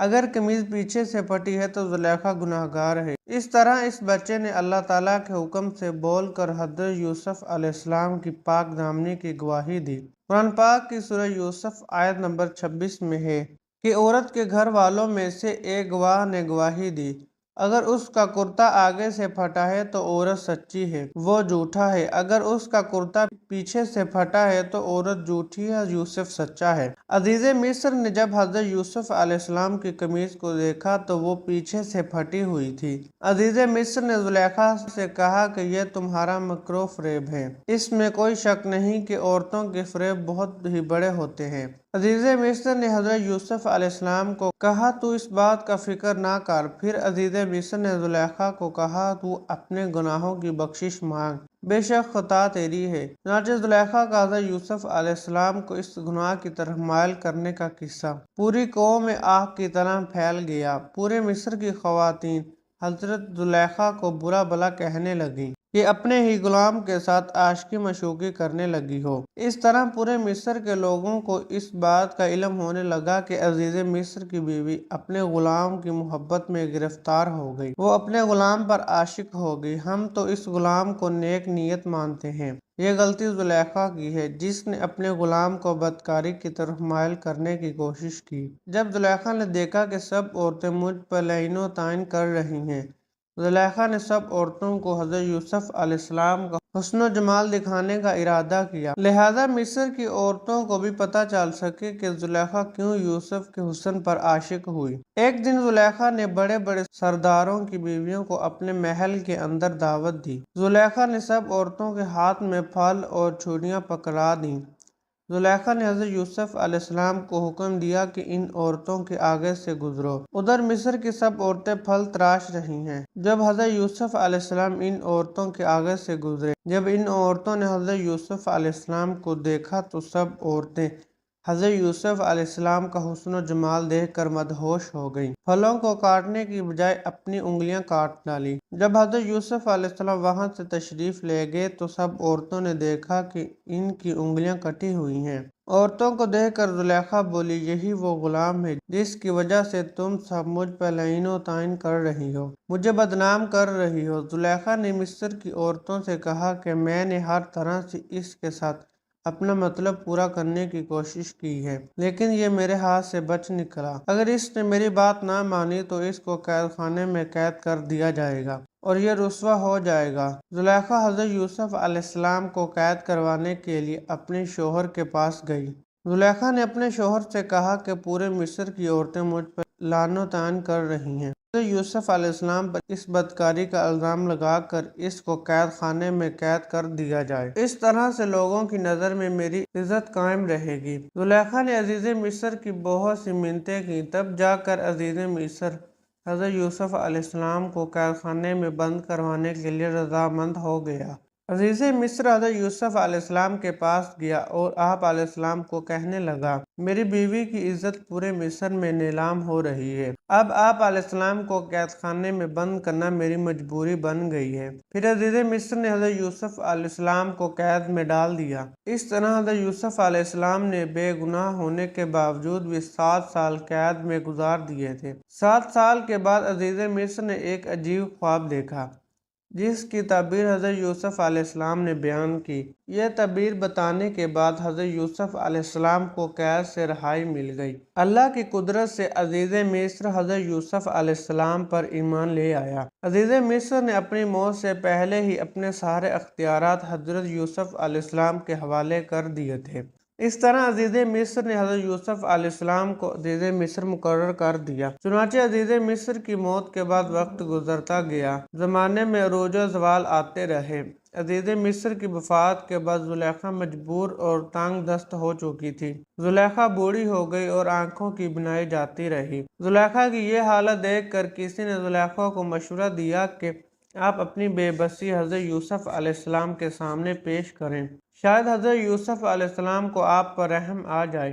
اگر قمیض پیچھے سے پھٹی ہے تو زلیخا گناہگار ہے۔ اس طرح اس بچے نے اللہ تعالیٰ کے حکم سے بول کر حضرت یوسف علیہ السلام کی پاک دامنی کی گواہی دی۔ قرآن پاک کی سورہ یوسف آیت نمبر 26 میں ہے کہ عورت کے گھر والوں میں سے ایک گواہ نے گواہی دی، اگر اس کا کرتا آگے سے پھٹا ہے تو عورت سچی ہے، وہ جھوٹا ہے، اگر اس کا کرتا پیچھے سے پھٹا ہے تو عورت جھوٹی ہے، یوسف سچا ہے۔ عزیز مصر نے جب حضرت یوسف علیہ السلام کی قمیض کو دیکھا تو وہ پیچھے سے پھٹی ہوئی تھی۔ عزیز مصر نے زلیخا سے کہا کہ یہ تمہارا مکر و فریب ہے، اس میں کوئی شک نہیں کہ عورتوں کے فریب بہت ہی بڑے ہوتے ہیں۔ عزیز مصر نے حضرت یوسف علیہ السلام کو کہا تو اس بات کا فکر نہ کر۔ پھر عزیز مصر نے زلیخا کو کہا تو اپنے گناہوں کی بخشش مانگ، بے شک خطا تیری ہے۔ چنانچہ زلیخا کا حضرت یوسف علیہ السلام کو اس گناہ کی طرف مائل کرنے کا قصہ پوری قوم میں آگ کی طرح پھیل گیا۔ پورے مصر کی خواتین حضرت زلیخا کو برا بھلا کہنے لگیں کہ اپنے ہی غلام کے ساتھ عاشقی مشوقی کرنے لگی ہو۔ اس طرح پورے مصر کے لوگوں کو اس بات کا علم ہونے لگا کہ عزیز مصر کی بیوی اپنے غلام کی محبت میں گرفتار ہو گئی، وہ اپنے غلام پر عاشق ہو گئی۔ ہم تو اس غلام کو نیک نیت مانتے ہیں، یہ غلطی زلیخا کی ہے جس نے اپنے غلام کو بدکاری کی طرف مائل کرنے کی کوشش کی۔ جب زلیخا نے دیکھا کہ سب عورتیں مجھ پر لعن و طعن کر رہی ہیں، زلیخا نے سب عورتوں کو حضرت یوسف علیہ السلام کا حسن و جمال دکھانے کا ارادہ کیا، لہذا مصر کی عورتوں کو بھی پتہ چل سکے کہ زلیخا کیوں یوسف کے حسن پر عاشق ہوئی۔ ایک دن زلیخا نے بڑے بڑے سرداروں کی بیویوں کو اپنے محل کے اندر دعوت دی۔ زلیخا نے سب عورتوں کے ہاتھ میں پھل اور چھریاں پکڑا دیں۔ زلیخا نے حضرت یوسف علیہ السلام کو حکم دیا کہ ان عورتوں کے آگے سے گزرو۔ ادھر مصر کی سب عورتیں پھل تراش رہی ہیں۔ جب حضرت یوسف علیہ السلام ان عورتوں کے آگے سے گزرے، جب ان عورتوں نے حضرت یوسف علیہ السلام کو دیکھا تو سب عورتیں حضرت یوسف علیہ السلام کا حسن و جمال دیکھ کر مدہوش ہو گئیں، پھلوں کو کاٹنے کی بجائے اپنی انگلیاں کاٹ ڈالیں۔ جب حضرت یوسف علیہ السلام وہاں سے تشریف لے گئے تو سب عورتوں نے دیکھا کہ ان کی انگلیاں کٹی ہوئی ہیں۔ عورتوں کو دیکھ کر زلیخا بولی، یہی وہ غلام ہے جس کی وجہ سے تم سب مجھ پر لعن و طعن کر رہی ہو، مجھے بدنام کر رہی ہو۔ زلیخا نے مصر کی عورتوں سے کہا کہ میں نے ہر طرح سے اس کے ساتھ اپنا مطلب پورا کرنے کی کوشش کی ہے، لیکن یہ میرے ہاتھ سے بچ نکلا۔ اگر اس نے میری بات نہ مانی تو اس کو قید خانے میں قید کر دیا جائے گا اور یہ رسوا ہو جائے گا۔ زلیخا حضرت یوسف علیہ السلام کو قید کروانے کے لیے اپنے شوہر کے پاس گئی۔ زلیخا نے اپنے شوہر سے کہا کہ پورے مصر کی عورتیں مجھ پر لعن و طعن کر رہی ہیں، حضرت یوسف علیہ السلام پر اس بدکاری کا الزام لگا کر اس کو قید خانے میں قید کر دیا جائے، اس طرح سے لوگوں کی نظر میں میری عزت قائم رہے گی۔ زلیخا نے عزیز مصر کی بہت سی منتیں کی، تب جا کر عزیز مصر حضرت یوسف علیہ السلام کو قید خانے میں بند کروانے کے لیے رضامند ہو گیا۔ عزیز مصر حضرت یوسف علیہ السلام کے پاس گیا اور آپ علیہ السلام کو کہنے لگا، میری بیوی کی عزت پورے مصر میں نیلام ہو رہی ہے، اب آپ علیہ السلام کو قید خانے میں بند کرنا میری مجبوری بن گئی ہے۔ پھر عزیز مصر نے حضرت یوسف علیہ السلام کو قید میں ڈال دیا۔ اس طرح حضرت یوسف علیہ السلام نے بے گناہ ہونے کے باوجود بھی 7 سال قید میں گزار دیے تھے۔ 7 سال کے بعد عزیز مصر نے ایک عجیب خواب دیکھا جس کی تعبیر حضرت یوسف علیہ السلام نے بیان کی۔ یہ تعبیر بتانے کے بعد حضرت یوسف علیہ السلام کو قید سے رہائی مل گئی۔ اللہ کی قدرت سے عزیز مصر حضرت یوسف علیہ السلام پر ایمان لے آیا۔ عزیز مصر نے اپنی موت سے پہلے ہی اپنے سارے اختیارات حضرت یوسف علیہ السلام کے حوالے کر دیے تھے۔ اس طرح عزیز مصر نے حضرت یوسف علیہ السلام کو عزیز مصر مقرر کر دیا۔ چنانچہ عزیز مصر کی موت کے بعد وقت گزرتا گیا، زمانے میں عروج و زوال آتے رہے۔ عزیز مصر کی وفات کے بعد زلیخا مجبور اور تنگ دست ہو چکی تھی۔ زلیخا بوڑھی ہو گئی اور آنکھوں کی بینائی جاتی رہی۔ زلیخا کی یہ حالت دیکھ کر کسی نے زلیخا کو مشورہ دیا کہ آپ اپنی بے بسی حضرت یوسف علیہ السلام کے سامنے پیش کریں، شاید حضرت یوسف علیہ السلام کو آپ پر رحم آ جائے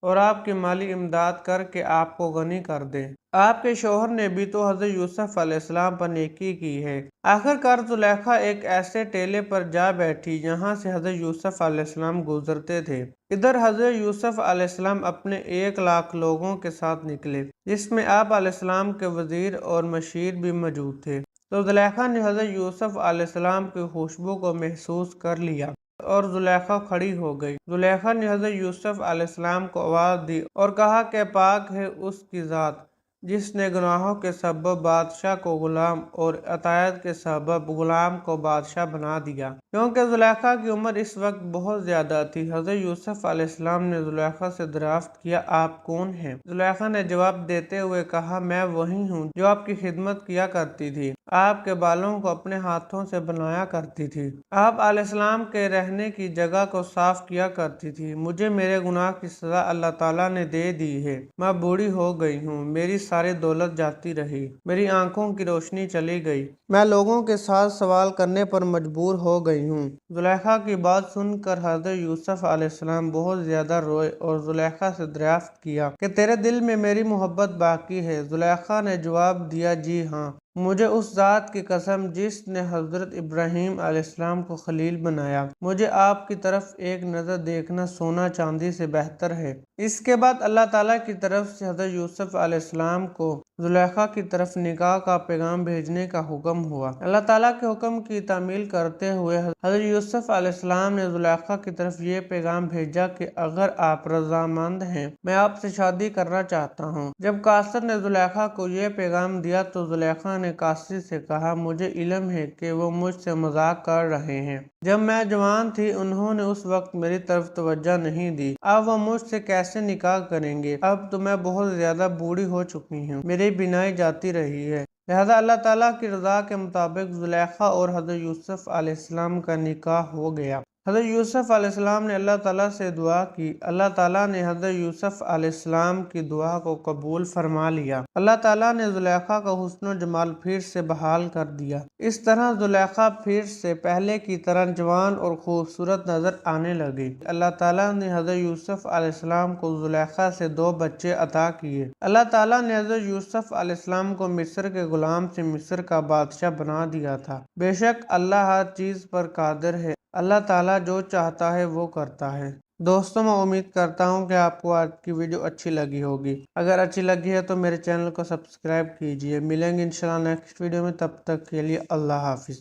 اور آپ کی مالی امداد کر کے آپ کو غنی کر دے۔ آپ کے شوہر نے بھی تو حضرت یوسف علیہ السلام پر نیکی کی ہے۔ آخر کار زلیخا ایک ایسے ٹیلے پر جا بیٹھی جہاں سے حضرت یوسف علیہ السلام گزرتے تھے۔ ادھر حضرت یوسف علیہ السلام اپنے 1,00,000 لوگوں کے ساتھ نکلے، جس میں آپ علیہ السلام کے وزیر اور مشیر بھی موجود تھے۔ تو زلیخا نے حضرت یوسف علیہ السلام کی خوشبو کو محسوس کر لیا اور زلیخا کھڑی ہو گئی۔ زلیخا نے حضرت یوسف علیہ السلام کو آواز دی اور کہا کہ پاک ہے اس کی ذات جس نے گناہوں کے سبب بادشاہ کو غلام اور عطیات کے سبب غلام کو بادشاہ بنا دیا۔ کیونکہ زلیخا کی عمر اس وقت بہت زیادہ تھی، حضرت یوسف علیہ السلام نے زلیخا سے دریافت کیا آپ کون ہیں؟ زلیخا نے جواب دیتے ہوئے کہا میں وہی ہوں جو آپ کی خدمت کیا کرتی تھی، آپ کے بالوں کو اپنے ہاتھوں سے بنایا کرتی تھی، آپ علیہ السلام کے رہنے کی جگہ کو صاف کیا کرتی تھی۔ مجھے میرے گناہ کی سزا اللہ تعالیٰ نے دے دی ہے، میں بوڑھی ہو گئی ہوں، میری ساری دولت جاتی رہی، میری آنکھوں کی روشنی چلی گئی، میں لوگوں کے ساتھ سوال کرنے پر مجبور ہو گئی ہوں۔ زلیخا کی بات سن کر حضرت یوسف علیہ السلام بہت زیادہ روئے اور زلیخا سے دریافت کیا کہ تیرے دل میں میری محبت باقی ہے؟ زلیخا نے جواب دیا جی ہاں، مجھے اس ذات کی قسم جس نے حضرت ابراہیم علیہ السلام کو خلیل بنایا، مجھے آپ کی طرف ایک نظر دیکھنا سونا چاندی سے بہتر ہے۔ اس کے بعد اللہ تعالیٰ کی طرف سے حضرت یوسف علیہ السلام کو زلیخا کی طرف نکاح کا پیغام بھیجنے کا حکم ہوا۔ اللہ تعالیٰ کے حکم کی تعمیل کرتے ہوئے حضرت یوسف علیہ السلام نے زلیخا کی طرف یہ پیغام بھیجا کہ اگر آپ رضامند ہیں میں آپ سے شادی کرنا چاہتا ہوں۔ جب قاصد نے زلیخا کو یہ پیغام دیا تو زلیخا نے قاصد سے کہا مجھے علم ہے کہ وہ مجھ سے مذاق کر رہے ہیں، جب میں جوان تھی انہوں نے اس وقت میری طرف توجہ نہیں دی، اب وہ مجھ سے کیسے نکاح کریں گے؟ اب تو میں بہت زیادہ بوڑھی ہو چکی ہوں، میری بینائی جاتی رہی ہے۔ لہذا اللہ تعالیٰ کی رضا کے مطابق زلیخا اور حضرت یوسف علیہ السلام کا نکاح ہو گیا۔ حضرت یوسف علیہ السلام نے اللہ تعالیٰ سے دعا کی، اللہ تعالیٰ نے حضرت یوسف علیہ السلام کی دعا کو قبول فرما لیا۔ اللہ تعالیٰ نے زلیخا کا حسن و جمال پھر سے بحال کر دیا۔ اس طرح زلیخا پھر سے پہلے کی طرح جوان اور خوبصورت نظر آنے لگی۔ اللہ تعالیٰ نے حضرت یوسف علیہ السلام کو زلیخا سے 2 بچے عطا کیے۔ اللہ تعالیٰ نے حضرت یوسف علیہ السلام کو مصر کے غلام سے مصر کا بادشاہ بنا دیا تھا۔ بے شک اللہ ہر چیز پر قادر ہے، اللہ تعالیٰ جو چاہتا ہے وہ کرتا ہے۔ دوستوں میں امید کرتا ہوں کہ آپ کو آج کی ویڈیو اچھی لگی ہوگی۔ اگر اچھی لگی ہے تو میرے چینل کو سبسکرائب کیجیے۔ ملیں گے انشاءاللہ نیکسٹ ویڈیو میں، تب تک کے لیے اللہ حافظ۔